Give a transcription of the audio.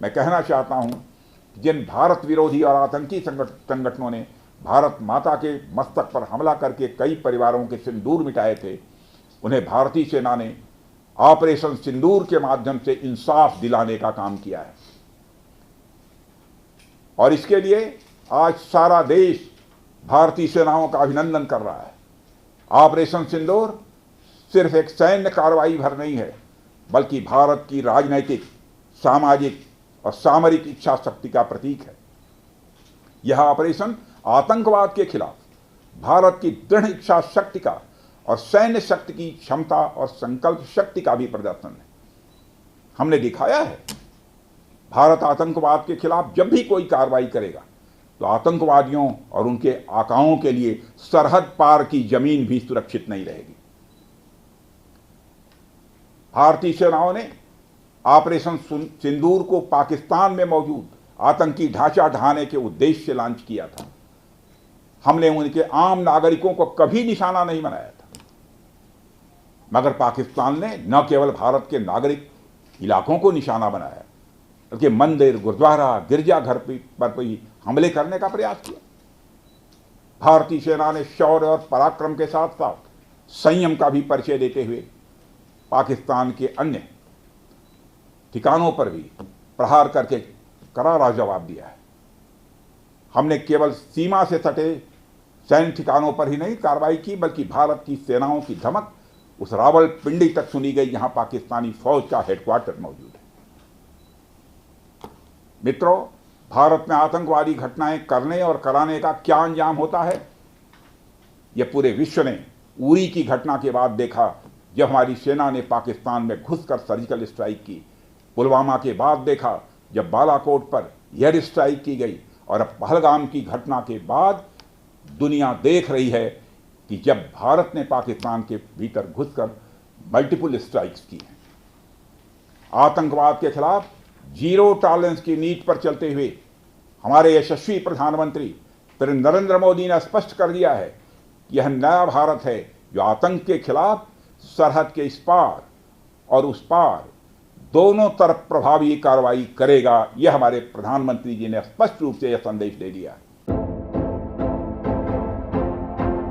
मैं कहना चाहता हूं, जिन भारत विरोधी और आतंकी संगठनों ने भारत माता के मस्तक पर हमला करके कई परिवारों के सिंदूर मिटाए थे, उन्हें भारतीय सेना ने ऑपरेशन सिंदूर के माध्यम से इंसाफ दिलाने का काम किया है। और इसके लिए आज सारा देश भारतीय सेनाओं का अभिनंदन कर रहा है। ऑपरेशन सिंदूर सिर्फ एक सैन्य कार्रवाई भर नहीं है, बल्कि भारत की राजनैतिक, सामाजिक और सामरिक इच्छा शक्ति का प्रतीक है। यह ऑपरेशन आतंकवाद के खिलाफ भारत की दृढ़ इच्छा शक्ति का और सैन्य शक्ति की क्षमता और संकल्प शक्ति का भी प्रदर्शन है। हमने दिखाया है, भारत आतंकवाद के खिलाफ जब भी कोई कार्रवाई करेगा तो आतंकवादियों और उनके आकाओं के लिए सरहद पार की जमीन भी सुरक्षित नहीं रहेगी। भारतीय सेनाओं ने ऑपरेशन सिंदूर को पाकिस्तान में मौजूद आतंकी ढांचा ढहाने के उद्देश्य से लॉन्च किया था। हमने उनके आम नागरिकों को कभी निशाना नहीं बनाया था, मगर पाकिस्तान ने न केवल भारत के नागरिक इलाकों को निशाना बनाया, बल्कि मंदिर, गुरुद्वारा, गिरजाघर पर भी हमले करने का प्रयास किया। भारतीय सेना ने शौर्य और पराक्रम के साथ साथ संयम का भी परिचय देते हुए पाकिस्तान के अन्य ठिकानों पर भी प्रहार करके करारा जवाब दिया है। हमने केवल सीमा से सटे सैन्य ठिकानों पर ही नहीं कार्रवाई की, बल्कि भारत की सेनाओं की धमक उस रावलपिंडी तक सुनी गई जहां पाकिस्तानी फौज का हेडक्वार्टर मौजूद है। मित्रों, भारत में आतंकवादी घटनाएं करने और कराने का क्या अंजाम होता है, यह पूरे विश्व ने उरी की घटना के बाद देखा, जब हमारी सेना ने पाकिस्तान में घुसकर सर्जिकल स्ट्राइक की। पुलवामा के बाद देखा, जब बालाकोट पर एयर स्ट्राइक की गई। और अब पहलगाम की घटना के बाद दुनिया देख रही है कि जब भारत ने पाकिस्तान के भीतर घुसकर मल्टीपल स्ट्राइक्स की हैं। आतंकवाद के खिलाफ जीरो टॉलरेंस की नीति पर चलते हुए हमारे यशस्वी प्रधानमंत्री श्री नरेंद्र मोदी ने स्पष्ट कर दिया है कि यह नया भारत है जो आतंक के खिलाफ सरहद के इस पार और उस पार दोनों तरफ प्रभावी कार्रवाई करेगा। यह हमारे प्रधानमंत्री जी ने स्पष्ट रूप से यह संदेश दे दिया।